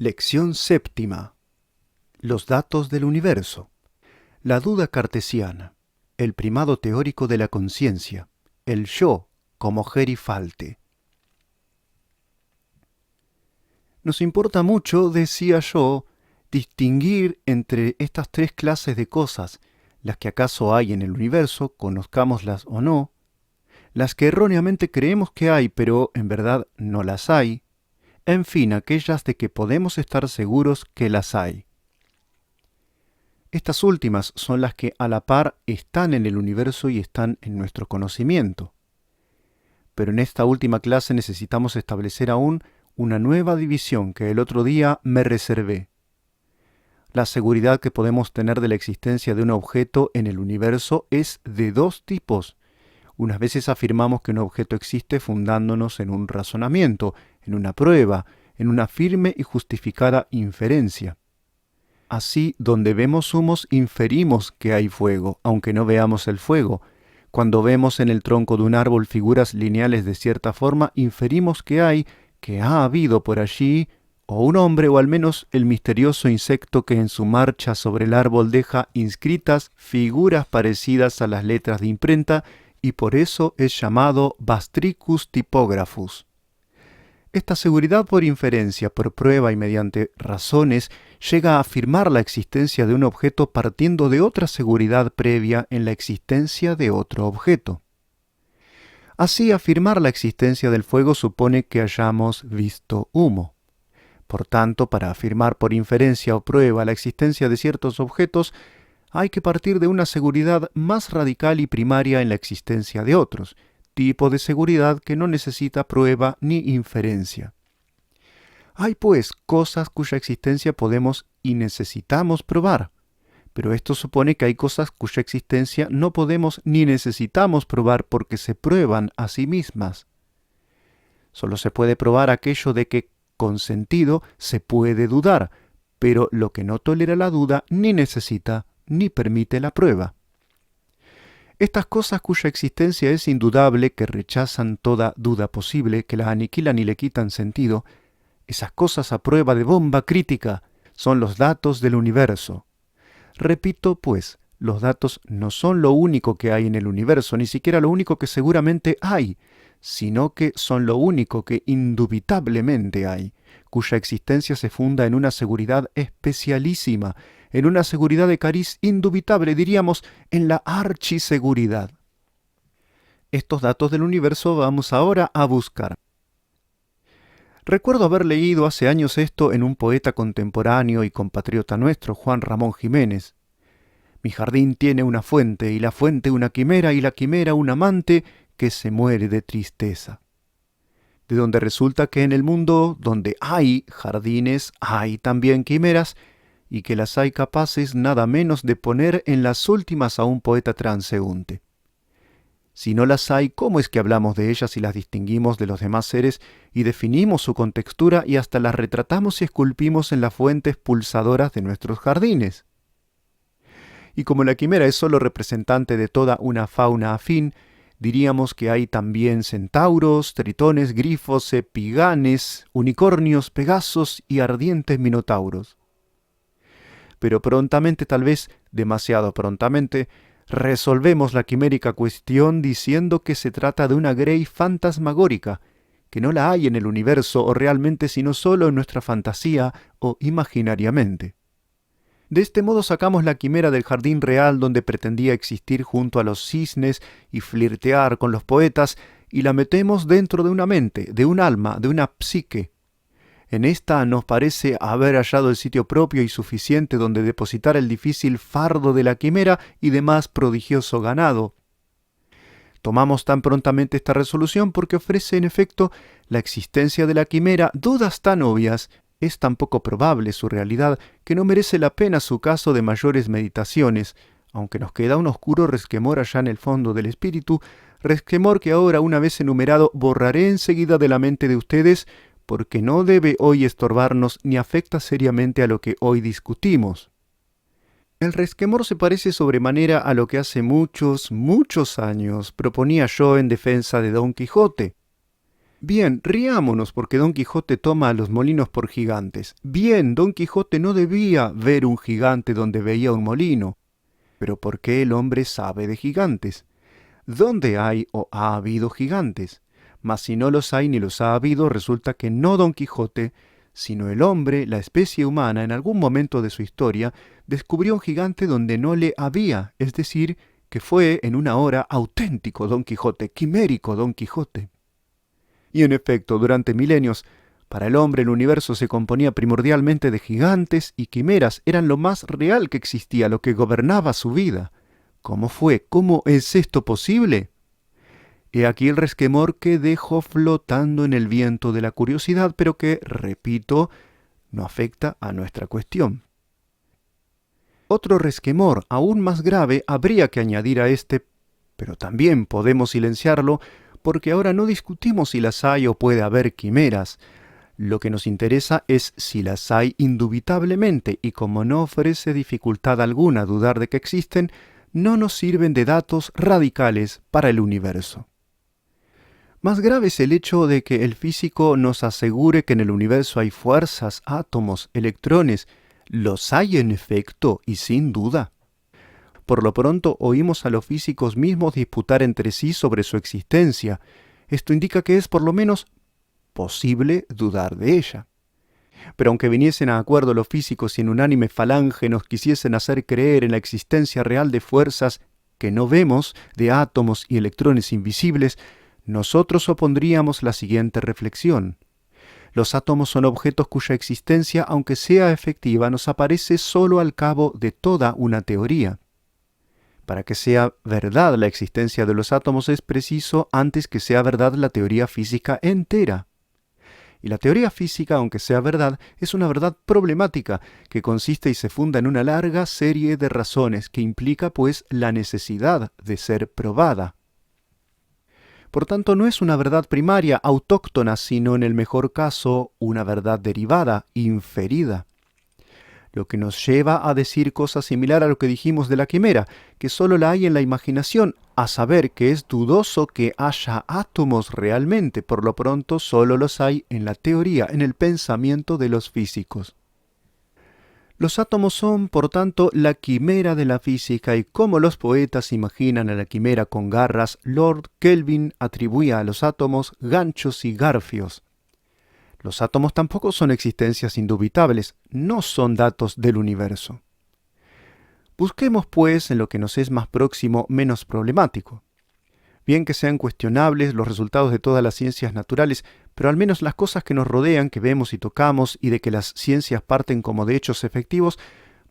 Lección séptima. Los datos del universo. La duda cartesiana. El primado teórico de la conciencia. El yo como gerifalte. Nos importa mucho, decía yo, distinguir entre estas tres clases de cosas, las que acaso hay en el universo, conozcámoslas o no, las que erróneamente creemos que hay, pero en verdad no las hay, en fin, aquellas de que podemos estar seguros que las hay. Estas últimas son las que a la par están en el universo y están en nuestro conocimiento. Pero en esta última clase necesitamos establecer aún una nueva división que el otro día me reservé. La seguridad que podemos tener de la existencia de un objeto en el universo es de dos tipos. Unas veces afirmamos que un objeto existe fundándonos en un razonamiento, en una prueba, en una firme y justificada inferencia. Así, donde vemos humos, inferimos que hay fuego, aunque no veamos el fuego. Cuando vemos en el tronco de un árbol figuras lineales de cierta forma, inferimos que ha habido por allí, o un hombre, o al menos el misterioso insecto que en su marcha sobre el árbol deja inscritas figuras parecidas a las letras de imprenta, y por eso es llamado Bastricus typographus. Esta seguridad por inferencia, por prueba y mediante razones, llega a afirmar la existencia de un objeto partiendo de otra seguridad previa en la existencia de otro objeto. Así, afirmar la existencia del fuego supone que hayamos visto humo. Por tanto, para afirmar por inferencia o prueba la existencia de ciertos objetos, hay que partir de una seguridad más radical y primaria en la existencia de otros, tipo de seguridad que no necesita prueba ni inferencia. Hay, pues, cosas cuya existencia podemos y necesitamos probar, pero esto supone que hay cosas cuya existencia no podemos ni necesitamos probar porque se prueban a sí mismas. Solo se puede probar aquello de que, con sentido, se puede dudar, pero lo que no tolera la duda ni necesita ni permite la prueba. Estas cosas cuya existencia es indudable, que rechazan toda duda posible, que la aniquilan y le quitan sentido, esas cosas a prueba de bomba crítica son los datos del universo. Repito, pues, los datos no son lo único que hay en el universo, ni siquiera lo único que seguramente hay, sino que son lo único que indubitablemente hay, cuya existencia se funda en una seguridad especialísima, en una seguridad de cariz indubitable, diríamos, en la archiseguridad. Estos datos del universo vamos ahora a buscar. Recuerdo haber leído hace años esto en un poeta contemporáneo y compatriota nuestro, Juan Ramón Jiménez. Mi jardín tiene una fuente, y la fuente una quimera, y la quimera un amante que se muere de tristeza. De donde resulta que en el mundo donde hay jardines hay también quimeras, y que las hay capaces nada menos de poner en las últimas a un poeta transeúnte. Si no las hay, ¿cómo es que hablamos de ellas y las distinguimos de los demás seres y definimos su contextura y hasta las retratamos y esculpimos en las fuentes pulsadoras de nuestros jardines? Y como la quimera es solo representante de toda una fauna afín, diríamos que hay también centauros, tritones, grifos, epiganes, unicornios, pegasos y ardientes minotauros. Pero prontamente, tal vez demasiado prontamente, resolvemos la quimérica cuestión diciendo que se trata de una grey fantasmagórica, que no la hay en el universo o realmente sino solo en nuestra fantasía o imaginariamente. De este modo sacamos la quimera del jardín real donde pretendía existir junto a los cisnes y flirtear con los poetas y la metemos dentro de una mente, de un alma, de una psique. En esta nos parece haber hallado el sitio propio y suficiente donde depositar el difícil fardo de la quimera y demás prodigioso ganado. Tomamos tan prontamente esta resolución porque ofrece en efecto la existencia de la quimera dudas tan obvias, es tan poco probable su realidad, que no merece la pena su caso de mayores meditaciones, aunque nos queda un oscuro resquemor allá en el fondo del espíritu, resquemor que ahora, una vez enumerado, borraré enseguida de la mente de ustedes, porque no debe hoy estorbarnos ni afecta seriamente a lo que hoy discutimos. El resquemor se parece sobremanera a lo que hace muchos, muchos años proponía yo en defensa de Don Quijote. Bien, riámonos porque Don Quijote toma a los molinos por gigantes. Bien, Don Quijote no debía ver un gigante donde veía un molino. Pero ¿por qué el hombre sabe de gigantes? ¿Dónde hay o ha habido gigantes? Mas si no los hay ni los ha habido, resulta que no Don Quijote, sino el hombre, la especie humana, en algún momento de su historia, descubrió un gigante donde no le había, es decir, que fue en una hora auténtico Don Quijote, quimérico Don Quijote. Y en efecto, durante milenios, para el hombre el universo se componía primordialmente de gigantes y quimeras, eran lo más real que existía, lo que gobernaba su vida. ¿Cómo fue? ¿Cómo es esto posible? He aquí el resquemor que dejó flotando en el viento de la curiosidad, pero que, repito, no afecta a nuestra cuestión. Otro resquemor, aún más grave, habría que añadir a este, pero también podemos silenciarlo, porque ahora no discutimos si las hay o puede haber quimeras. Lo que nos interesa es si las hay indubitablemente, y como no ofrece dificultad alguna dudar de que existen, no nos sirven de datos radicales para el universo. Más grave es el hecho de que el físico nos asegure que en el universo hay fuerzas, átomos, electrones. Los hay en efecto y sin duda. Por lo pronto oímos a los físicos mismos disputar entre sí sobre su existencia. Esto indica que es por lo menos posible dudar de ella. Pero aunque viniesen a acuerdo los físicos y en unánime falange nos quisiesen hacer creer en la existencia real de fuerzas que no vemos, de átomos y electrones invisibles, nosotros opondríamos la siguiente reflexión. Los átomos son objetos cuya existencia, aunque sea efectiva, nos aparece solo al cabo de toda una teoría. Para que sea verdad la existencia de los átomos es preciso antes que sea verdad la teoría física entera. Y la teoría física, aunque sea verdad, es una verdad problemática que consiste y se funda en una larga serie de razones que implica, pues, la necesidad de ser probada. Por tanto, no es una verdad primaria, autóctona, sino en el mejor caso, una verdad derivada, inferida. Lo que nos lleva a decir cosa similar a lo que dijimos de la quimera, que solo la hay en la imaginación, a saber que es dudoso que haya átomos realmente, por lo pronto solo los hay en la teoría, en el pensamiento de los físicos. Los átomos son, por tanto, la quimera de la física, y como los poetas imaginan a la quimera con garras, Lord Kelvin atribuía a los átomos ganchos y garfios. Los átomos tampoco son existencias indubitables, no son datos del universo. Busquemos, pues, en lo que nos es más próximo, menos problemático. Bien que sean cuestionables los resultados de todas las ciencias naturales, pero al menos las cosas que nos rodean, que vemos y tocamos, y de que las ciencias parten como de hechos efectivos,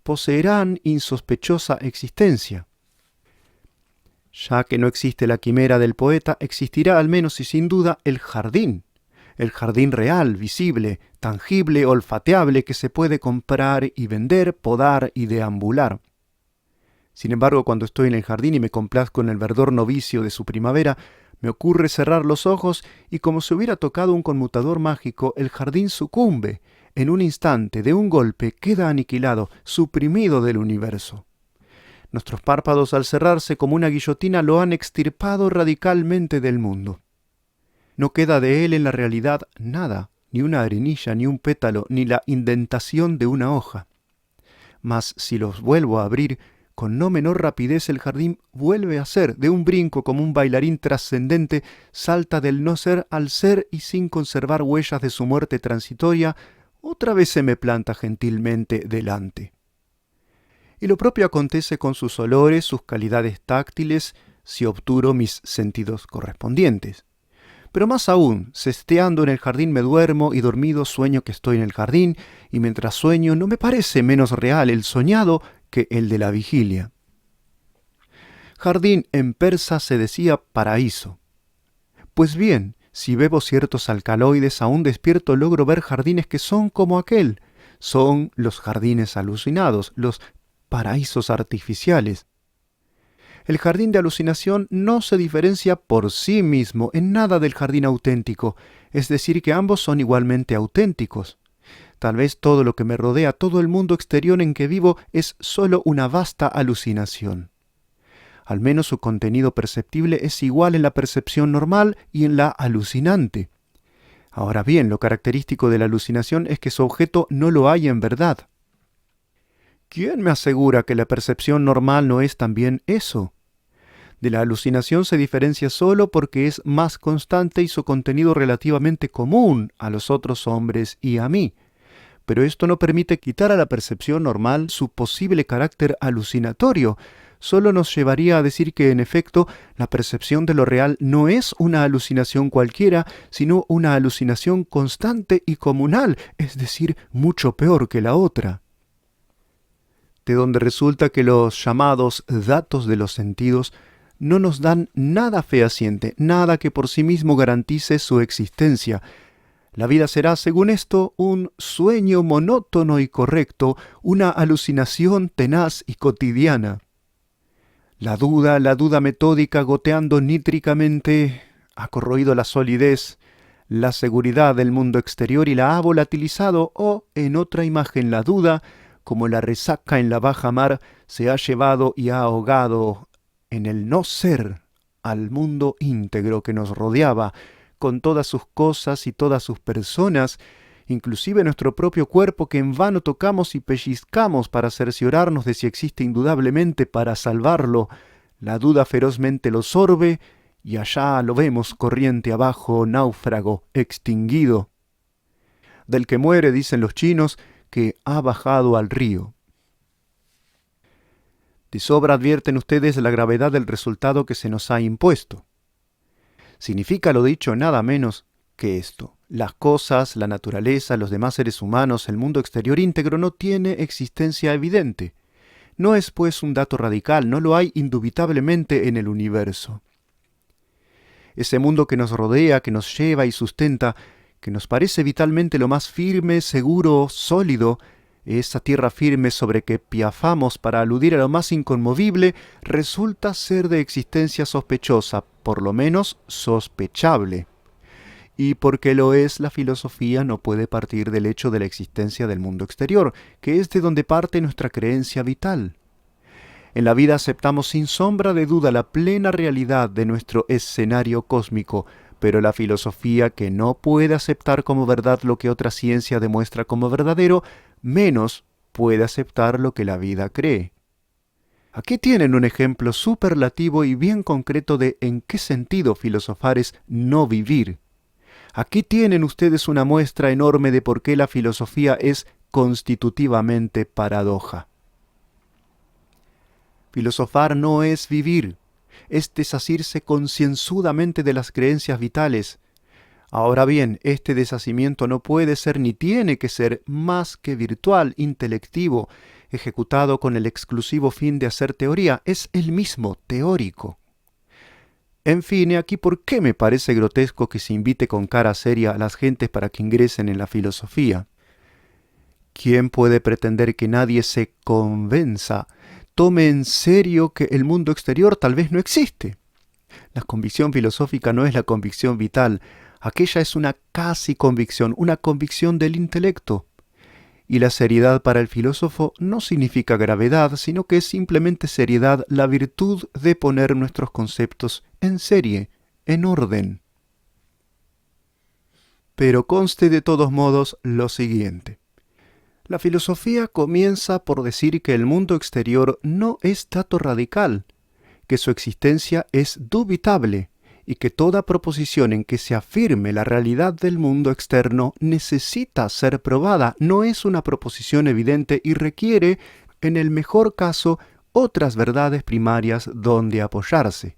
poseerán insospechosa existencia. Ya que no existe la quimera del poeta, existirá al menos y sin duda el jardín real, visible, tangible, olfateable, que se puede comprar y vender, podar y deambular. Sin embargo, cuando estoy en el jardín y me complazco en el verdor novicio de su primavera, me ocurre cerrar los ojos y como si hubiera tocado un conmutador mágico, el jardín sucumbe. En un instante, de un golpe, queda aniquilado, suprimido del universo. Nuestros párpados al cerrarse como una guillotina lo han extirpado radicalmente del mundo. No queda de él en la realidad nada, ni una arenilla, ni un pétalo, ni la indentación de una hoja. Mas si los vuelvo a abrir, con no menor rapidez el jardín vuelve a ser, de un brinco como un bailarín trascendente, salta del no ser al ser y sin conservar huellas de su muerte transitoria, otra vez se me planta gentilmente delante. Y lo propio acontece con sus olores, sus calidades táctiles, si obturo mis sentidos correspondientes. Pero más aún, sesteando en el jardín me duermo y dormido sueño que estoy en el jardín, y mientras sueño no me parece menos real el soñado que el de la vigilia. Jardín en persa se decía paraíso. Pues bien, si bebo ciertos alcaloides aún despierto logro ver jardines que son como aquel. Son los jardines alucinados, los paraísos artificiales. El jardín de alucinación no se diferencia por sí mismo en nada del jardín auténtico, es decir, que ambos son igualmente auténticos. Tal vez todo lo que me rodea, todo el mundo exterior en que vivo, es sólo una vasta alucinación. Al menos su contenido perceptible es igual en la percepción normal y en la alucinante. Ahora bien, lo característico de la alucinación es que su objeto no lo hay en verdad. ¿Quién me asegura que la percepción normal no es también eso? De la alucinación se diferencia solo porque es más constante y su contenido relativamente común a los otros hombres y a mí. Pero esto no permite quitar a la percepción normal su posible carácter alucinatorio. Solo nos llevaría a decir que, en efecto, la percepción de lo real no es una alucinación cualquiera, sino una alucinación constante y comunal, es decir, mucho peor que la otra. De donde resulta que los llamados datos de los sentidos no nos dan nada fehaciente, nada que por sí mismo garantice su existencia. La vida será, según esto, un sueño monótono y correcto, una alucinación tenaz y cotidiana. La duda metódica goteando nítricamente ha corroído la solidez, la seguridad del mundo exterior y la ha volatilizado, o, en otra imagen, la duda, como la resaca en la baja mar, se ha llevado y ha ahogado en el no ser al mundo íntegro que nos rodeaba, con todas sus cosas y todas sus personas, inclusive nuestro propio cuerpo que en vano tocamos y pellizcamos para cerciorarnos de si existe indudablemente para salvarlo. La duda ferozmente lo sorbe y allá lo vemos corriente abajo, náufrago, extinguido. Del que muere, dicen los chinos, que ha bajado al río. De sobra advierten ustedes la gravedad del resultado que se nos ha impuesto. Significa lo dicho nada menos que esto. Las cosas, la naturaleza, los demás seres humanos, el mundo exterior íntegro no tiene existencia evidente. No es pues un dato radical, no lo hay indubitablemente en el universo. Ese mundo que nos rodea, que nos lleva y sustenta, que nos parece vitalmente lo más firme, seguro, sólido, esa tierra firme sobre que piafamos para aludir a lo más inconmovible, resulta ser de existencia sospechosa, por lo menos sospechable. Y porque lo es, la filosofía no puede partir del hecho de la existencia del mundo exterior, que es de donde parte nuestra creencia vital. En la vida aceptamos sin sombra de duda la plena realidad de nuestro escenario cósmico, pero la filosofía, que no puede aceptar como verdad lo que otra ciencia demuestra como verdadero, menos puede aceptar lo que la vida cree. Aquí tienen un ejemplo superlativo y bien concreto de en qué sentido filosofar es no vivir. Aquí tienen ustedes una muestra enorme de por qué la filosofía es constitutivamente paradoja. Filosofar no es vivir, es desasirse concienzudamente de las creencias vitales. Ahora bien, este deshacimiento no puede ser ni tiene que ser más que virtual, intelectivo, ejecutado con el exclusivo fin de hacer teoría, es el mismo teórico. En fin, aquí por qué me parece grotesco que se invite con cara seria a las gentes para que ingresen en la filosofía. ¿Quién puede pretender que nadie se convenza, tome en serio que el mundo exterior tal vez no existe? La convicción filosófica no es la convicción vital, aquella es una casi convicción, una convicción del intelecto. Y la seriedad para el filósofo no significa gravedad, sino que es simplemente seriedad, la virtud de poner nuestros conceptos en serie, en orden. Pero conste de todos modos lo siguiente. La filosofía comienza por decir que el mundo exterior no es dato radical, que su existencia es dubitable y que toda proposición en que se afirme la realidad del mundo externo necesita ser probada, no es una proposición evidente y requiere, en el mejor caso, otras verdades primarias donde apoyarse.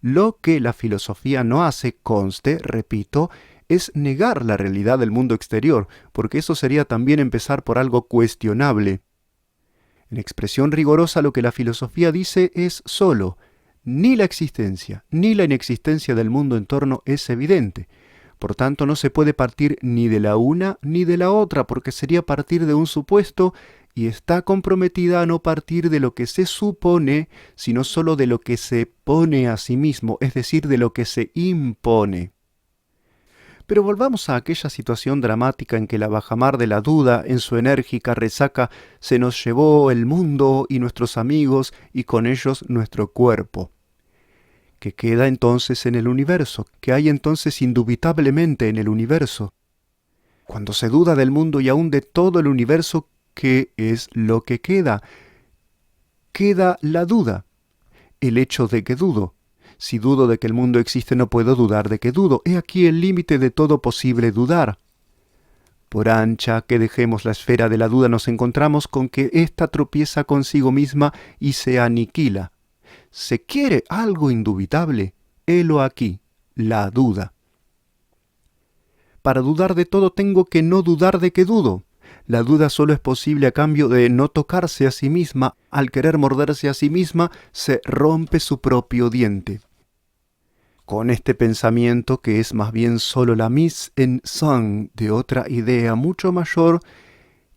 Lo que la filosofía no hace, conste, repito, es negar la realidad del mundo exterior, porque eso sería también empezar por algo cuestionable. En expresión rigorosa, lo que la filosofía dice es solo: ni la existencia ni la inexistencia del mundo en torno es evidente. Por tanto, no se puede partir ni de la una ni de la otra, porque sería partir de un supuesto, y está comprometida a no partir de lo que se supone, sino solo de lo que se pone a sí mismo, es decir, de lo que se impone. Pero volvamos a aquella situación dramática en que la bajamar de la duda, en su enérgica resaca, se nos llevó el mundo y nuestros amigos y con ellos nuestro cuerpo. ¿Qué queda entonces en el universo? ¿Qué hay entonces indubitablemente en el universo? Cuando se duda del mundo y aún de todo el universo, ¿qué es lo que queda? Queda la duda, el hecho de que dudo. Si dudo de que el mundo existe, no puedo dudar de que dudo. He aquí el límite de todo posible dudar. Por ancha que dejemos la esfera de la duda, nos encontramos con que ésta tropieza consigo misma y se aniquila. ¿Se quiere algo indubitable? Helo aquí, la duda. Para dudar de todo tengo que no dudar de que dudo. La duda solo es posible a cambio de no tocarse a sí misma. Al querer morderse a sí misma, se rompe su propio diente. Con este pensamiento, que es más bien solo la mise en scène de otra idea mucho mayor,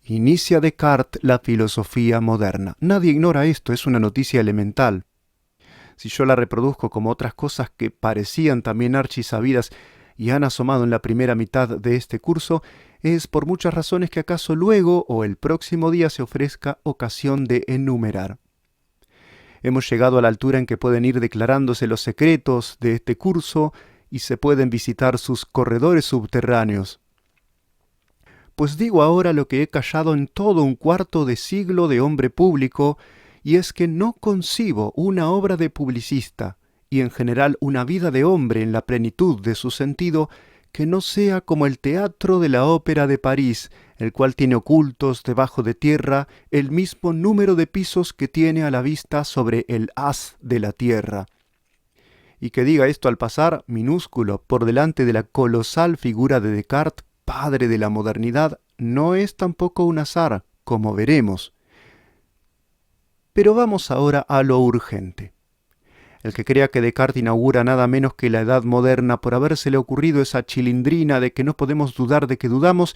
inicia Descartes la filosofía moderna. Nadie ignora esto, es una noticia elemental. Si yo la reproduzco como otras cosas que parecían también archisabidas y han asomado en la primera mitad de este curso, es por muchas razones que acaso luego o el próximo día se ofrezca ocasión de enumerar. Hemos llegado a la altura en que pueden ir declarándose los secretos de este curso y se pueden visitar sus corredores subterráneos. Pues digo ahora lo que he callado en todo un cuarto de siglo de hombre público, y es que no concibo una obra de publicista, y en general una vida de hombre en la plenitud de su sentido, que no sea como el Teatro de la Ópera de París, el cual tiene ocultos debajo de tierra el mismo número de pisos que tiene a la vista sobre el haz de la tierra. Y que diga esto al pasar, minúsculo, por delante de la colosal figura de Descartes, padre de la modernidad, no es tampoco un azar, como veremos. Pero vamos ahora a lo urgente. El que crea que Descartes inaugura nada menos que la edad moderna por habérsele ocurrido esa chilindrina de que no podemos dudar de que dudamos,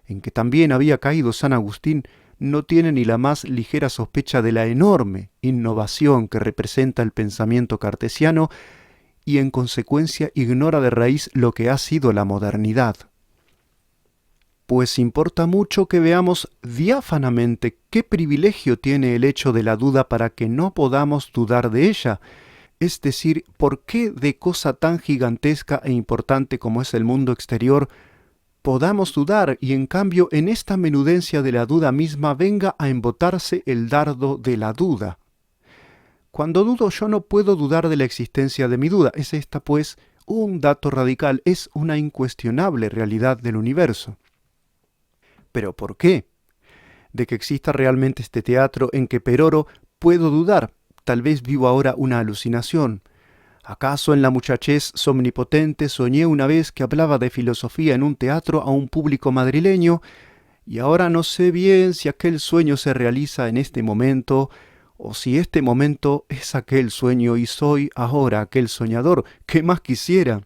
en que también había caído San Agustín, no tiene ni la más ligera sospecha de la enorme innovación que representa el pensamiento cartesiano y en consecuencia ignora de raíz lo que ha sido la modernidad. Pues importa mucho que veamos diáfanamente qué privilegio tiene el hecho de la duda para que no podamos dudar de ella. Es decir, ¿por qué de cosa tan gigantesca e importante como es el mundo exterior podamos dudar y en cambio en esta menudencia de la duda misma venga a embotarse el dardo de la duda? Cuando dudo yo no puedo dudar de la existencia de mi duda. Es esta, pues, un dato radical, es una incuestionable realidad del universo. ¿Pero por qué? De que exista realmente este teatro en que peroro puedo dudar. Tal vez vivo ahora una alucinación. ¿Acaso en la muchatez somnipotente soñé una vez que hablaba de filosofía en un teatro a un público madrileño, y ahora no sé bien si aquel sueño se realiza en este momento, o si este momento es aquel sueño y soy ahora aquel soñador? ¿Qué más quisiera?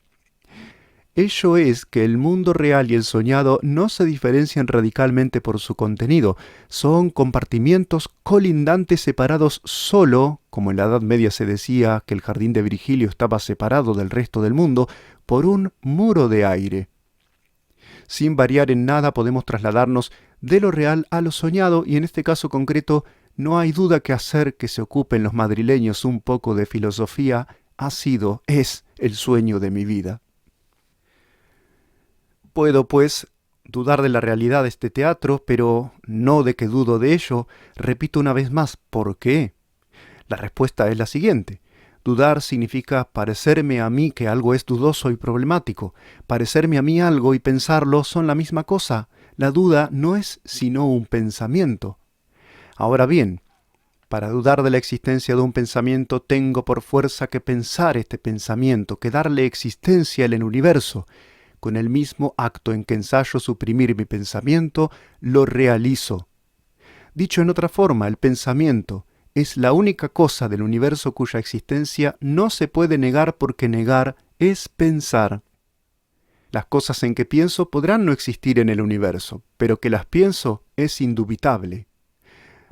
Ello es que el mundo real y el soñado no se diferencian radicalmente por su contenido. Son compartimientos colindantes separados solo, como en la Edad Media se decía que el jardín de Virgilio estaba separado del resto del mundo, por un muro de aire. Sin variar en nada podemos trasladarnos de lo real a lo soñado, y en este caso concreto no hay duda que hacer que se ocupen los madrileños un poco de filosofía es el sueño de mi vida. Puedo, pues, dudar de la realidad de este teatro, pero no de que dudo de ello. Repito una vez más, ¿por qué? La respuesta es la siguiente. Dudar significa parecerme a mí que algo es dudoso y problemático. Parecerme a mí algo y pensarlo son la misma cosa. La duda no es sino un pensamiento. Ahora bien, para dudar de la existencia de un pensamiento tengo por fuerza que pensar este pensamiento, que darle existencia en el universo. Con el mismo acto en que ensayo suprimir mi pensamiento, lo realizo. Dicho en otra forma, el pensamiento es la única cosa del universo cuya existencia no se puede negar, porque negar es pensar. Las cosas en que pienso podrán no existir en el universo, pero que las pienso es indubitable.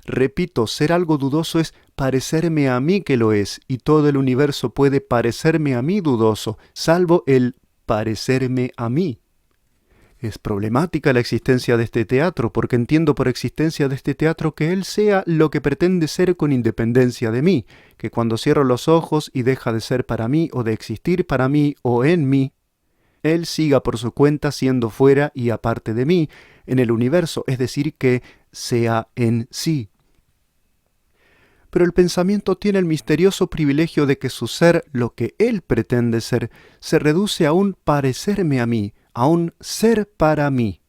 Repito, ser algo dudoso es parecerme a mí que lo es, y todo el universo puede parecerme a mí dudoso, salvo el parecerme a mí. Es problemática la existencia de este teatro, porque entiendo por existencia de este teatro que él sea lo que pretende ser con independencia de mí, que cuando cierro los ojos y deja de ser para mí o de existir para mí o en mí, él siga por su cuenta siendo fuera y aparte de mí, en el universo, es decir, que sea en sí. Pero el pensamiento tiene el misterioso privilegio de que su ser, lo que él pretende ser, se reduce a un parecerme a mí, a un ser para mí.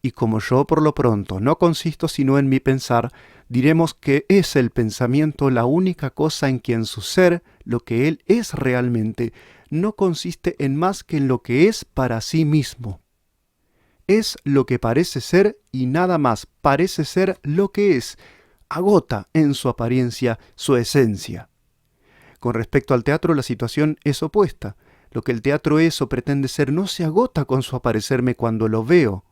Y como yo por lo pronto no consisto sino en mi pensar, diremos que es el pensamiento la única cosa en quien su ser, lo que él es realmente, no consiste en más que en lo que es para sí mismo. Es lo que parece ser y nada más parece ser lo que es, agota en su apariencia su esencia. Con respecto al teatro, la situación es opuesta. Lo que el teatro es o pretende ser no se agota con su aparecerme cuando lo veo.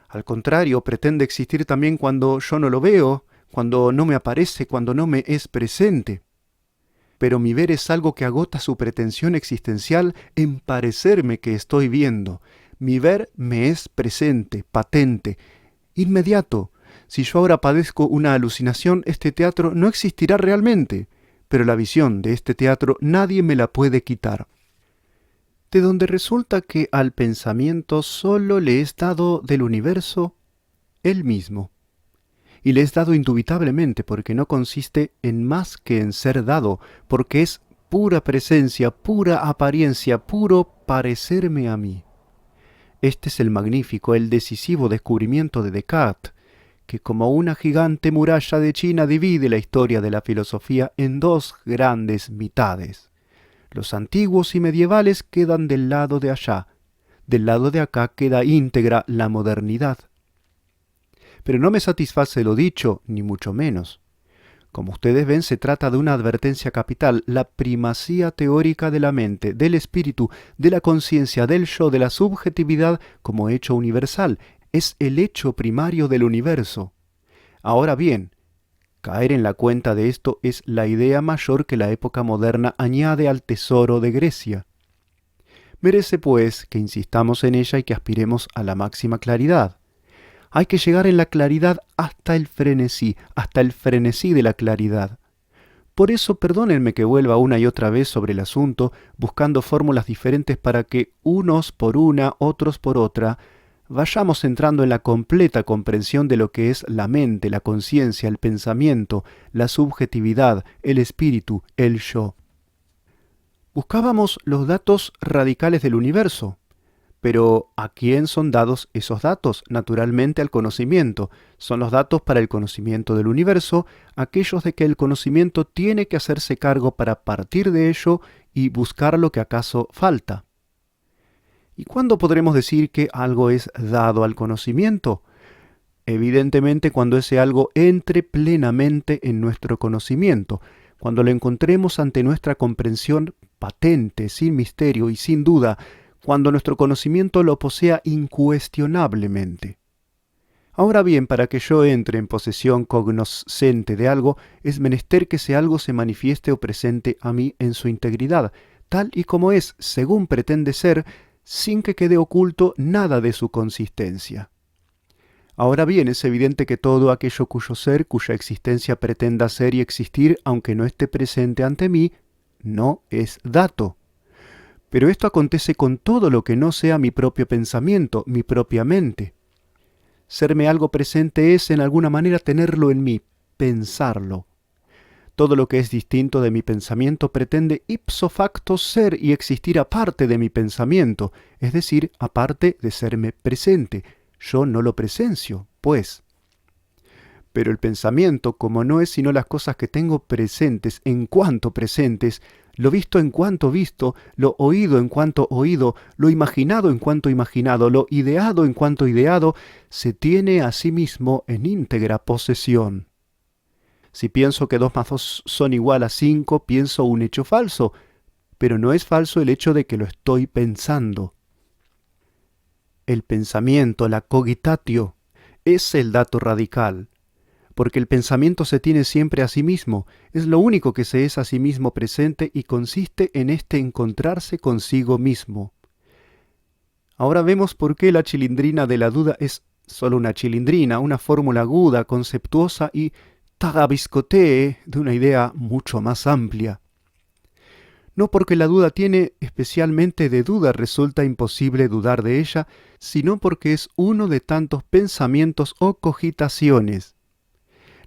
Al contrario, pretende existir también cuando yo no lo veo, cuando no me aparece, cuando no me es presente. Pero mi ver es algo que agota su pretensión existencial en parecerme que estoy viendo. Mi ver me es presente, patente, inmediato. Si yo ahora padezco una alucinación, este teatro no existirá realmente, pero la visión de este teatro nadie me la puede quitar. De donde resulta que al pensamiento solo le es dado del universo él mismo. Y le es dado indubitablemente porque no consiste en más que en ser dado, porque es pura presencia, pura apariencia, puro parecerme a mí. Este es el magnífico, el decisivo descubrimiento de Descartes, que como una gigante muralla de China divide la historia de la filosofía en dos grandes mitades. Los antiguos y medievales quedan del lado de allá, del lado de acá queda íntegra la modernidad. Pero no me satisface lo dicho, ni mucho menos. Como ustedes ven, se trata de una advertencia capital, la primacía teórica de la mente, del espíritu, de la conciencia, del yo, de la subjetividad como hecho universal. Es el hecho primario del universo. Ahora bien, caer en la cuenta de esto es la idea mayor que la época moderna añade al tesoro de Grecia. Merece, pues, que insistamos en ella y que aspiremos a la máxima claridad. Hay que llegar en la claridad hasta el frenesí de la claridad. Por eso perdónenme que vuelva una y otra vez sobre el asunto, buscando fórmulas diferentes para que unos por una, otros por otra, vayamos entrando en la completa comprensión de lo que es la mente, la conciencia, el pensamiento, la subjetividad, el espíritu, el yo. Buscábamos los datos radicales del universo. Pero ¿a quién son dados esos datos? Naturalmente al conocimiento. Son los datos para el conocimiento del universo, aquellos de que el conocimiento tiene que hacerse cargo para partir de ello y buscar lo que acaso falta. ¿Y cuándo podremos decir que algo es dado al conocimiento? Evidentemente cuando ese algo entre plenamente en nuestro conocimiento, cuando lo encontremos ante nuestra comprensión patente, sin misterio y sin duda, cuando nuestro conocimiento lo posea incuestionablemente. Ahora bien, para que yo entre en posesión cognoscente de algo, es menester que ese algo se manifieste o presente a mí en su integridad, tal y como es, según pretende ser, sin que quede oculto nada de su consistencia. Ahora bien, es evidente que todo aquello cuyo ser, cuya existencia pretenda ser y existir, aunque no esté presente ante mí, no es dato. Pero esto acontece con todo lo que no sea mi propio pensamiento, mi propia mente. Serme algo presente es, en alguna manera, tenerlo en mí, pensarlo. Todo lo que es distinto de mi pensamiento pretende ipso facto ser y existir aparte de mi pensamiento, es decir, aparte de serme presente. Yo no lo presencio, pues. Pero el pensamiento, como no es sino las cosas que tengo presentes en cuanto presentes, lo visto en cuanto visto, lo oído en cuanto oído, lo imaginado en cuanto imaginado, lo ideado en cuanto ideado, se tiene a sí mismo en íntegra posesión. Si pienso que 2 más 2 son igual a 5, pienso un hecho falso, pero no es falso el hecho de que lo estoy pensando. El pensamiento, la cogitatio, es el dato radical, porque el pensamiento se tiene siempre a sí mismo, es lo único que se es a sí mismo presente y consiste en este encontrarse consigo mismo. Ahora vemos por qué la chilindrina de la duda es solo una chilindrina, una fórmula aguda, conceptuosa y tarabiscotee de una idea mucho más amplia. No porque la duda tiene especialmente de duda resulta imposible dudar de ella, sino porque es uno de tantos pensamientos o cogitaciones.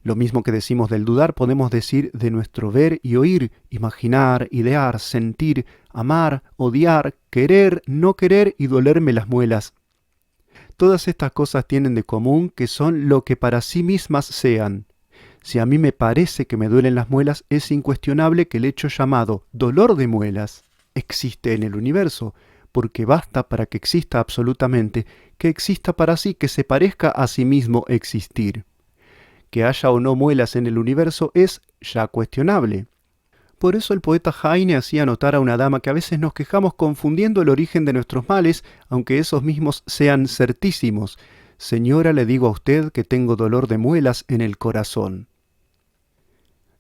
Lo mismo que decimos del dudar podemos decir de nuestro ver y oír, imaginar, idear, sentir, amar, odiar, querer, no querer y dolerme las muelas. Todas estas cosas tienen de común que son lo que para sí mismas sean. Si a mí me parece que me duelen las muelas, es incuestionable que el hecho llamado dolor de muelas existe en el universo, porque basta para que exista absolutamente, que exista para sí, que se parezca a sí mismo existir. Que haya o no muelas en el universo es ya cuestionable. Por eso el poeta Heine hacía notar a una dama que a veces nos quejamos confundiendo el origen de nuestros males, aunque esos mismos sean certísimos. Señora, le digo a usted que tengo dolor de muelas en el corazón.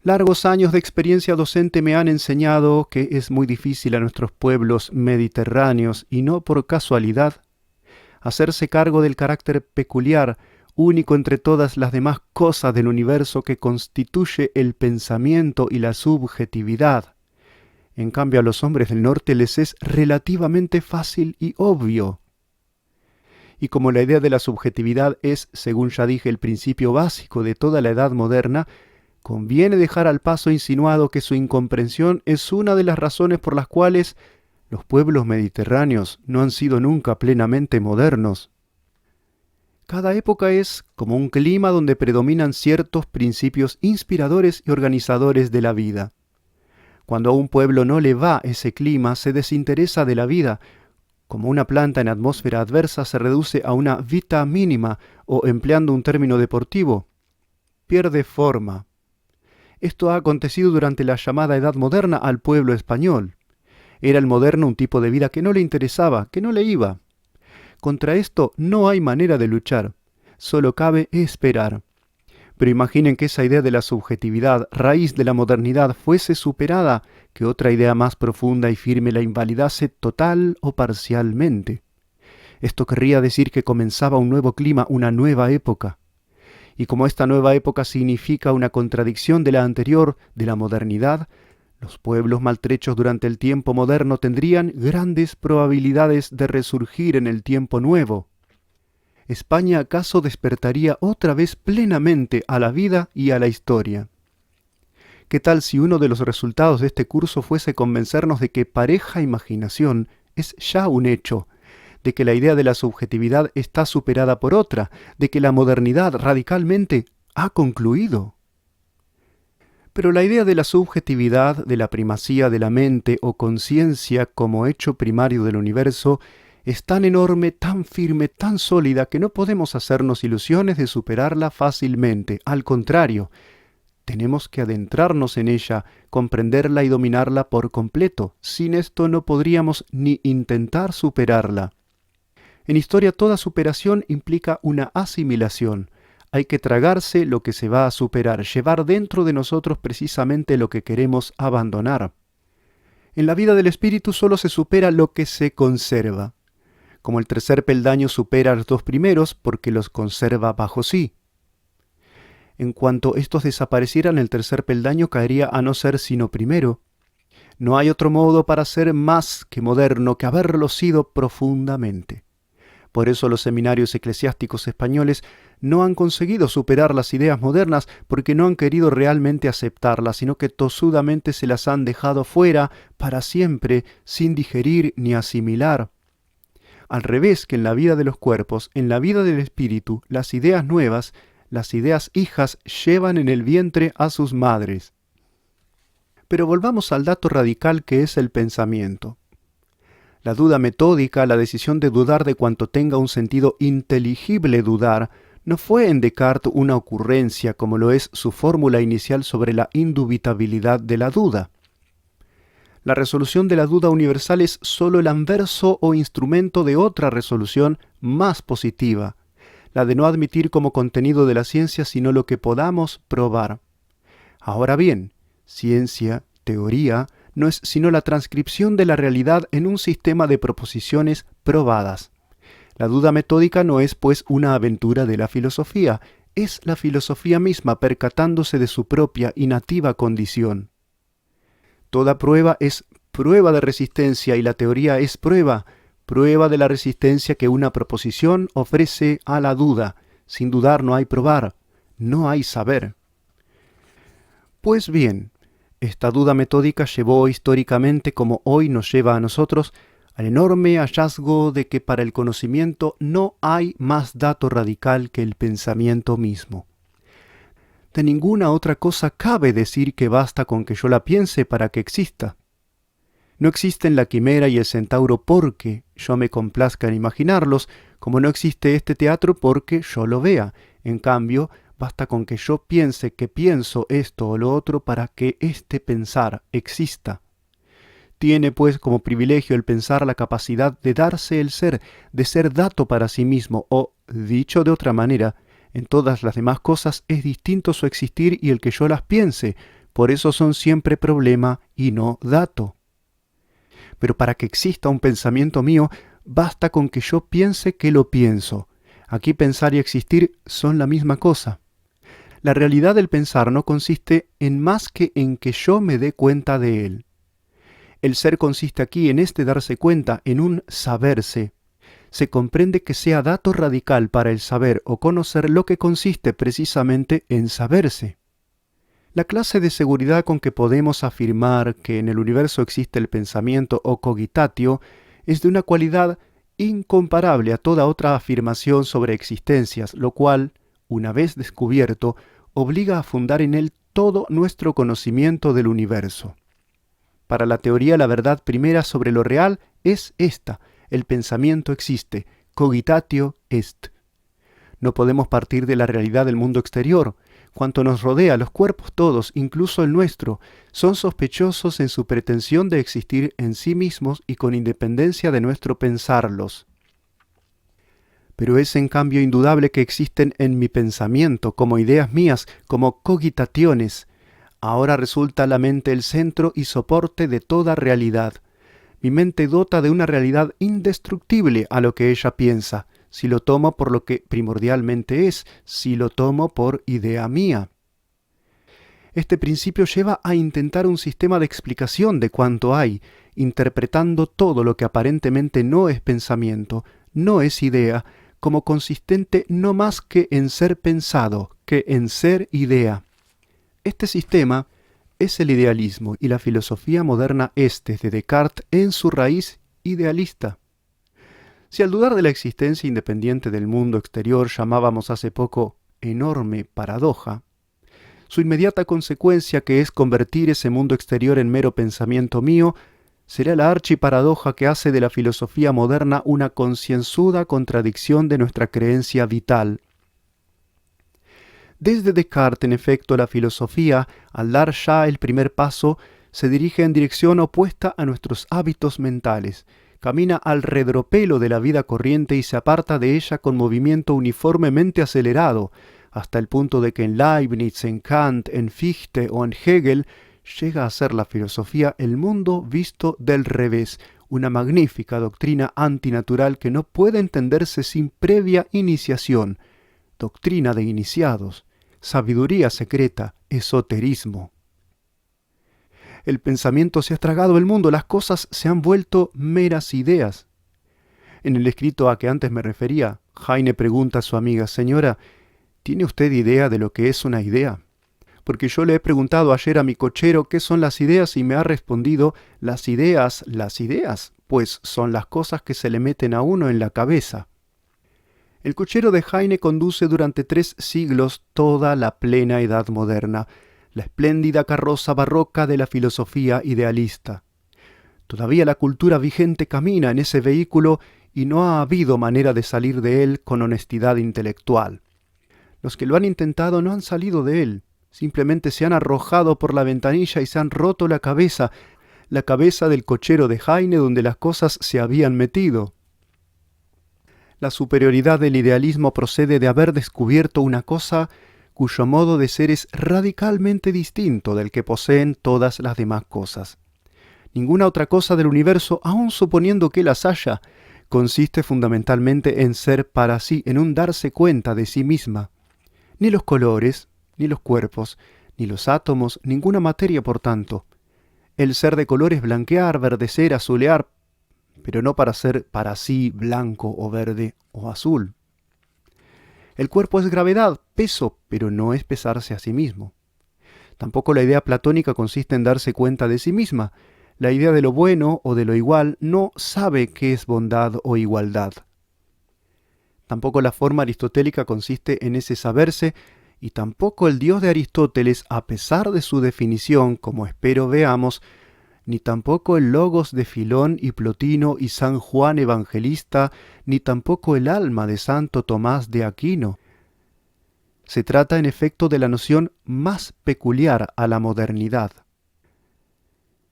Largos años de experiencia docente me han enseñado que es muy difícil a nuestros pueblos mediterráneos, y no por casualidad, hacerse cargo del carácter peculiar, único entre todas las demás cosas del universo que constituye el pensamiento y la subjetividad. En cambio, a los hombres del norte les es relativamente fácil y obvio. Y como la idea de la subjetividad es, según ya dije, el principio básico de toda la edad moderna, conviene dejar al paso insinuado que su incomprensión es una de las razones por las cuales los pueblos mediterráneos no han sido nunca plenamente modernos. Cada época es como un clima donde predominan ciertos principios inspiradores y organizadores de la vida. Cuando a un pueblo no le va ese clima, se desinteresa de la vida. Como una planta en atmósfera adversa se reduce a una vita mínima, o empleando un término deportivo, pierde forma. Esto ha acontecido durante la llamada Edad Moderna al pueblo español. Era el moderno un tipo de vida que no le interesaba, que no le iba. Contra esto no hay manera de luchar, solo cabe esperar. Pero imaginen que esa idea de la subjetividad, raíz de la modernidad, fuese superada, que otra idea más profunda y firme la invalidase total o parcialmente. Esto querría decir que comenzaba un nuevo clima, una nueva época. Y como esta nueva época significa una contradicción de la anterior, de la modernidad, los pueblos maltrechos durante el tiempo moderno tendrían grandes probabilidades de resurgir en el tiempo nuevo. ¿España acaso despertaría otra vez plenamente a la vida y a la historia? ¿Qué tal si uno de los resultados de este curso fuese convencernos de que pareja imaginación es ya un hecho, de que la idea de la subjetividad está superada por otra, de que la modernidad radicalmente ha concluido? Pero la idea de la subjetividad, de la primacía de la mente o conciencia como hecho primario del universo, es tan enorme, tan firme, tan sólida que no podemos hacernos ilusiones de superarla fácilmente. Al contrario, tenemos que adentrarnos en ella, comprenderla y dominarla por completo. Sin esto no podríamos ni intentar superarla. En historia toda superación implica una asimilación. Hay que tragarse lo que se va a superar, llevar dentro de nosotros precisamente lo que queremos abandonar. En la vida del espíritu solo se supera lo que se conserva. Como el tercer peldaño supera a los dos primeros porque los conserva bajo sí. En cuanto estos desaparecieran, el tercer peldaño caería a no ser sino primero. No hay otro modo para ser más que moderno que haberlo sido profundamente. Por eso los seminarios eclesiásticos españoles no han conseguido superar las ideas modernas porque no han querido realmente aceptarlas, sino que tosudamente se las han dejado fuera para siempre, sin digerir ni asimilar. Al revés que en la vida de los cuerpos, en la vida del espíritu, las ideas nuevas, las ideas hijas, llevan en el vientre a sus madres. Pero volvamos al dato radical que es el pensamiento. La duda metódica, la decisión de dudar de cuanto tenga un sentido inteligible dudar, no fue en Descartes una ocurrencia como lo es su fórmula inicial sobre la indubitabilidad de la duda. La resolución de la duda universal es sólo el anverso o instrumento de otra resolución más positiva, la de no admitir como contenido de la ciencia sino lo que podamos probar. Ahora bien, ciencia, teoría, no es sino la transcripción de la realidad en un sistema de proposiciones probadas. La duda metódica no es, pues, una aventura de la filosofía, es la filosofía misma percatándose de su propia y nativa condición. Toda prueba es prueba de resistencia y la teoría es prueba de la resistencia que una proposición ofrece a la duda. Sin dudar no hay probar, no hay saber. Pues bien, esta duda metódica llevó históricamente, como hoy nos lleva a nosotros, al enorme hallazgo de que para el conocimiento no hay más dato radical que el pensamiento mismo. De ninguna otra cosa cabe decir que basta con que yo la piense para que exista. No existen la quimera y el centauro porque yo me complazca en imaginarlos, como no existe este teatro porque yo lo vea. En cambio, basta con que yo piense que pienso esto o lo otro para que este pensar exista. Tiene pues como privilegio el pensar la capacidad de darse el ser, de ser dato para sí mismo, o, dicho de otra manera, en todas las demás cosas es distinto su existir y el que yo las piense, por eso son siempre problema y no dato. Pero para que exista un pensamiento mío, basta con que yo piense que lo pienso. Aquí pensar y existir son la misma cosa. La realidad del pensar no consiste en más que en que yo me dé cuenta de él. El ser consiste aquí en este darse cuenta, en un saberse. Se comprende que sea dato radical para el saber o conocer lo que consiste precisamente en saberse. La clase de seguridad con que podemos afirmar que en el universo existe el pensamiento o cogitatio es de una cualidad incomparable a toda otra afirmación sobre existencias, lo cual, una vez descubierto, obliga a fundar en él todo nuestro conocimiento del universo. Para la teoría, la verdad primera sobre lo real es esta: el pensamiento existe, cogitatio est. No podemos partir de la realidad del mundo exterior. Cuanto nos rodea, los cuerpos todos, incluso el nuestro, son sospechosos en su pretensión de existir en sí mismos y con independencia de nuestro pensarlos. Pero es en cambio indudable que existen en mi pensamiento, como ideas mías, como cogitaciones. Ahora resulta la mente el centro y soporte de toda realidad. Mi mente dota de una realidad indestructible a lo que ella piensa, si lo tomo por lo que primordialmente es, si lo tomo por idea mía. Este principio lleva a intentar un sistema de explicación de cuanto hay, interpretando todo lo que aparentemente no es pensamiento, no es idea, como consistente no más que en ser pensado, que en ser idea. Este sistema es el idealismo y la filosofía moderna es, desde Descartes, en su raíz idealista. Si al dudar de la existencia independiente del mundo exterior llamábamos hace poco enorme paradoja, su inmediata consecuencia, que es convertir ese mundo exterior en mero pensamiento mío, será la archiparadoja que hace de la filosofía moderna una concienzuda contradicción de nuestra creencia vital. Desde Descartes, en efecto, la filosofía, al dar ya el primer paso, se dirige en dirección opuesta a nuestros hábitos mentales, camina al redropelo de la vida corriente y se aparta de ella con movimiento uniformemente acelerado, hasta el punto de que en Leibniz, en Kant, en Fichte o en Hegel llega a ser la filosofía el mundo visto del revés, una magnífica doctrina antinatural que no puede entenderse sin previa iniciación, doctrina de iniciados, sabiduría secreta, esoterismo. El pensamiento se ha tragado el mundo, las cosas se han vuelto meras ideas. En el escrito a que antes me refería, Heine pregunta a su amiga: «Señora, ¿tiene usted idea de lo que es una idea?» Porque yo le he preguntado ayer a mi cochero qué son las ideas y me ha respondido: las ideas, pues son las cosas que se le meten a uno en la cabeza. El cochero de Heine conduce durante 3 siglos toda la plena edad moderna, la espléndida carroza barroca de la filosofía idealista. Todavía la cultura vigente camina en ese vehículo y no ha habido manera de salir de él con honestidad intelectual. Los que lo han intentado no han salido de él, simplemente se han arrojado por la ventanilla y se han roto la cabeza del cochero de Heine donde las cosas se habían metido. La superioridad del idealismo procede de haber descubierto una cosa cuyo modo de ser es radicalmente distinto del que poseen todas las demás cosas. Ninguna otra cosa del universo, aun suponiendo que las haya, consiste fundamentalmente en ser para sí, en un darse cuenta de sí misma. Ni los colores, ni los cuerpos, ni los átomos, ninguna materia, por tanto. El ser de color es blanquear, verdecer, azulear, pero no para ser para sí blanco o verde o azul. El cuerpo es gravedad, peso, pero no es pesarse a sí mismo. Tampoco la idea platónica consiste en darse cuenta de sí misma. La idea de lo bueno o de lo igual no sabe qué es bondad o igualdad. Tampoco la forma aristotélica consiste en ese saberse, y tampoco el Dios de Aristóteles, a pesar de su definición, como espero veamos, ni tampoco el logos de Filón y Plotino y San Juan Evangelista, ni tampoco el alma de Santo Tomás de Aquino. Se trata en efecto de la noción más peculiar a la modernidad.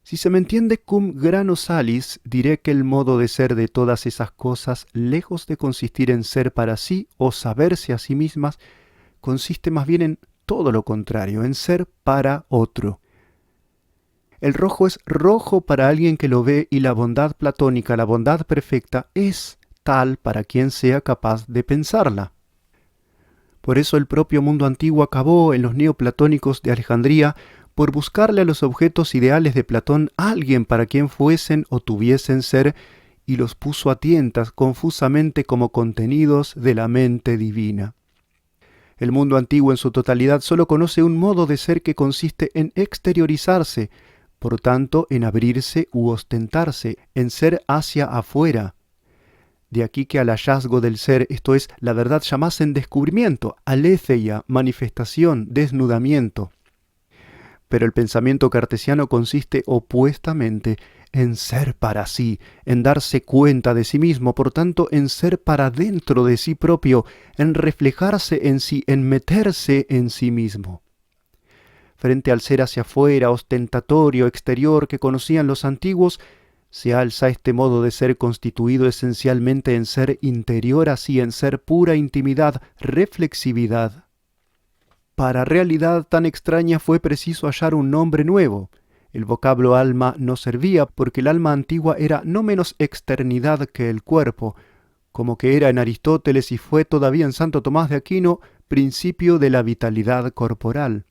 Si se me entiende cum grano salis, diré que el modo de ser de todas esas cosas, lejos de consistir en ser para sí o saberse a sí mismas, consiste más bien en todo lo contrario, en ser para otro. El rojo es rojo para alguien que lo ve, y la bondad platónica, la bondad perfecta, es tal para quien sea capaz de pensarla. Por eso el propio mundo antiguo acabó en los neoplatónicos de Alejandría por buscarle a los objetos ideales de Platón alguien para quien fuesen o tuviesen ser, y los puso a tientas confusamente como contenidos de la mente divina. El mundo antiguo en su totalidad solo conoce un modo de ser que consiste en exteriorizarse, por tanto en abrirse u ostentarse, en ser hacia afuera. De aquí que al hallazgo del ser, esto es, la verdad, llamasen descubrimiento, aletheia, manifestación, desnudamiento. Pero el pensamiento cartesiano consiste opuestamente en ser para sí, en darse cuenta de sí mismo, por tanto en ser para dentro de sí propio, en reflejarse en sí, en meterse en sí mismo. Frente al ser hacia afuera, ostentatorio, exterior, que conocían los antiguos, se alza este modo de ser constituido esencialmente en ser interior, así en ser pura intimidad, reflexividad. Para realidad tan extraña fue preciso hallar un nombre nuevo. El vocablo alma no servía, porque el alma antigua era no menos externidad que el cuerpo, como que era en Aristóteles y fue todavía en Santo Tomás de Aquino, principio de la vitalidad corporal.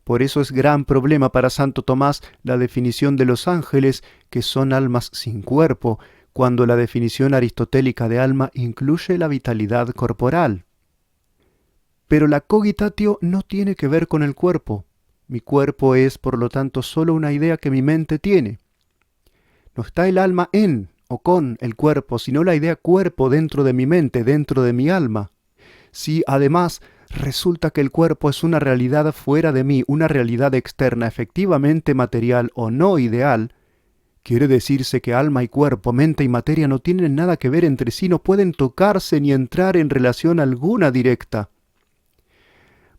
Por eso es gran problema para Santo Tomás la definición de los ángeles, que son almas sin cuerpo, cuando la definición aristotélica de alma incluye la vitalidad corporal. Pero la cogitatio no tiene que ver con el cuerpo. Mi cuerpo es, por lo tanto, solo una idea que mi mente tiene. No está el alma en o con el cuerpo, sino la idea cuerpo dentro de mi mente, dentro de mi alma. Si, además, resulta que el cuerpo es una realidad fuera de mí, una realidad externa, efectivamente material o no ideal, quiere decirse que alma y cuerpo, mente y materia no tienen nada que ver entre sí, no pueden tocarse ni entrar en relación alguna directa.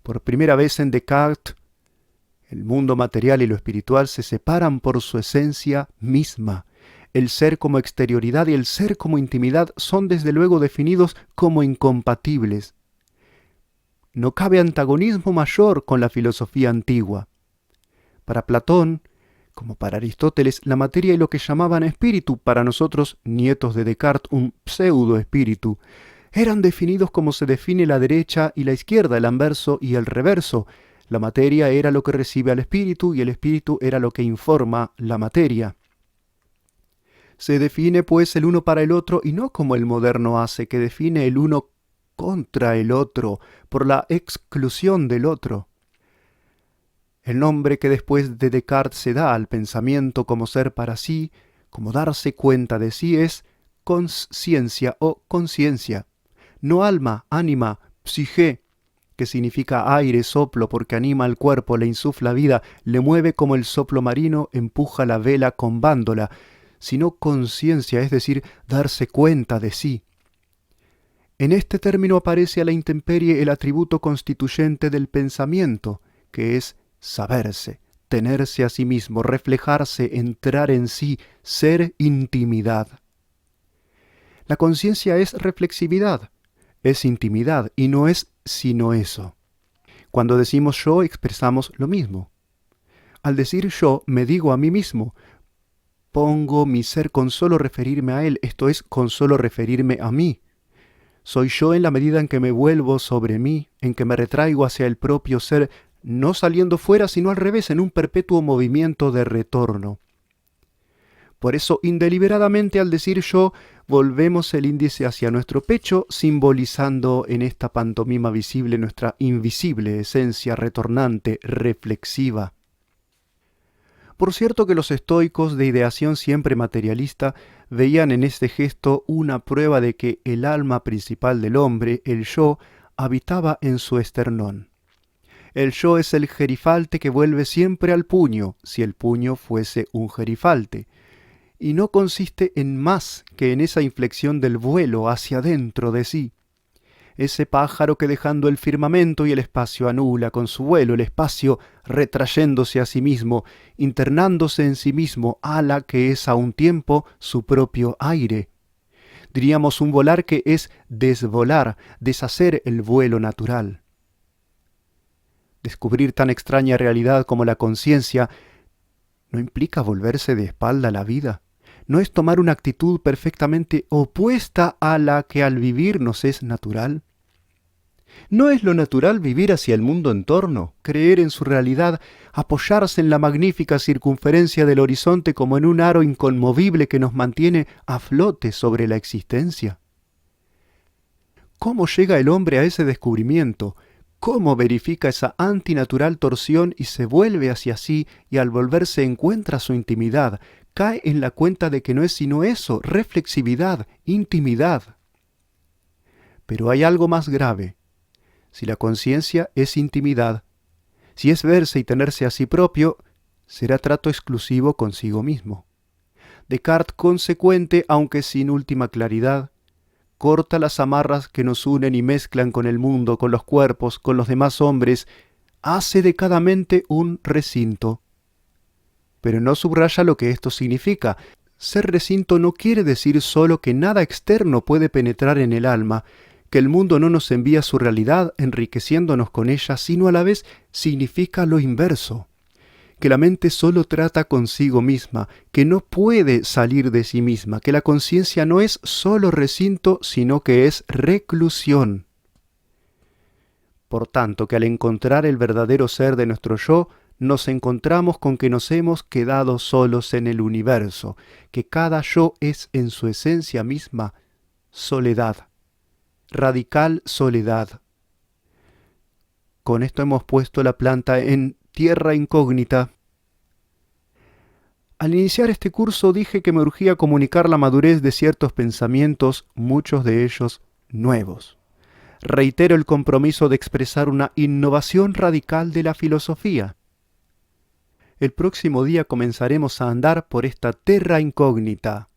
Por primera vez en Descartes, el mundo material y lo espiritual se separan por su esencia misma. El ser como exterioridad y el ser como intimidad son desde luego definidos como incompatibles. No cabe antagonismo mayor con la filosofía antigua. Para Platón, como para Aristóteles, la materia y lo que llamaban espíritu, para nosotros, nietos de Descartes, un pseudo-espíritu, eran definidos como se define la derecha y la izquierda, el anverso y el reverso. La materia era lo que recibe al espíritu y el espíritu era lo que informa la materia. Se define pues el uno para el otro y no como el moderno hace, que define el uno contra el otro, por la exclusión del otro. El nombre que después de Descartes se da al pensamiento como ser para sí, como darse cuenta de sí, es consciencia o conciencia. No alma, ánima, psique, que significa aire, soplo, porque anima al cuerpo, le insufla vida, le mueve como el soplo marino empuja la vela con bándola, sino conciencia, es decir, darse cuenta de sí. En este término aparece a la intemperie el atributo constituyente del pensamiento, que es saberse, tenerse a sí mismo, reflejarse, entrar en sí, ser intimidad. La conciencia es reflexividad, es intimidad y no es sino eso. Cuando decimos yo expresamos lo mismo. Al decir yo me digo a mí mismo, pongo mi ser con solo referirme a él, esto es, con solo referirme a mí. Soy yo en la medida en que me vuelvo sobre mí, en que me retraigo hacia el propio ser, no saliendo fuera, sino al revés, en un perpetuo movimiento de retorno. Por eso, indeliberadamente al decir yo, volvemos el índice hacia nuestro pecho, simbolizando en esta pantomima visible nuestra invisible esencia retornante, reflexiva. Por cierto que los estoicos de ideación siempre materialista veían en este gesto una prueba de que el alma principal del hombre, el yo, habitaba en su esternón. El yo es el gerifalte que vuelve siempre al puño, si el puño fuese un gerifalte, y no consiste en más que en esa inflexión del vuelo hacia dentro de sí. Ese pájaro que dejando el firmamento y el espacio anula con su vuelo el espacio, retrayéndose a sí mismo, internándose en sí mismo, ala que es a un tiempo su propio aire. Diríamos un volar que es desvolar, deshacer el vuelo natural. Descubrir tan extraña realidad como la conciencia no implica volverse de espalda a la vida. ¿No es tomar una actitud perfectamente opuesta a la que al vivir nos es natural? ¿No es lo natural vivir hacia el mundo en torno, creer en su realidad, apoyarse en la magnífica circunferencia del horizonte como en un aro inconmovible que nos mantiene a flote sobre la existencia? ¿Cómo llega el hombre a ese descubrimiento? ¿Cómo verifica esa antinatural torsión y se vuelve hacia sí y al volverse encuentra su intimidad? Cae en la cuenta de que no es sino eso, reflexividad, intimidad. Pero hay algo más grave. Si la conciencia es intimidad, si es verse y tenerse a sí propio, será trato exclusivo consigo mismo. Descartes, consecuente, aunque sin última claridad, corta las amarras que nos unen y mezclan con el mundo, con los cuerpos, con los demás hombres, hace de cada mente un recinto. Pero no subraya lo que esto significa. Ser recinto no quiere decir solo que nada externo puede penetrar en el alma, que el mundo no nos envía su realidad enriqueciéndonos con ella, sino a la vez significa lo inverso, que la mente solo trata consigo misma, que no puede salir de sí misma, que la conciencia no es solo recinto, sino que es reclusión. Por tanto, que al encontrar el verdadero ser de nuestro yo, nos encontramos con que nos hemos quedado solos en el universo, que cada yo es en su esencia misma soledad, radical soledad. Con esto hemos puesto la planta en tierra incógnita. Al iniciar este curso dije que me urgía comunicar la madurez de ciertos pensamientos, muchos de ellos nuevos. Reitero el compromiso de expresar una innovación radical de la filosofía. El próximo día comenzaremos a andar por esta terra incógnita.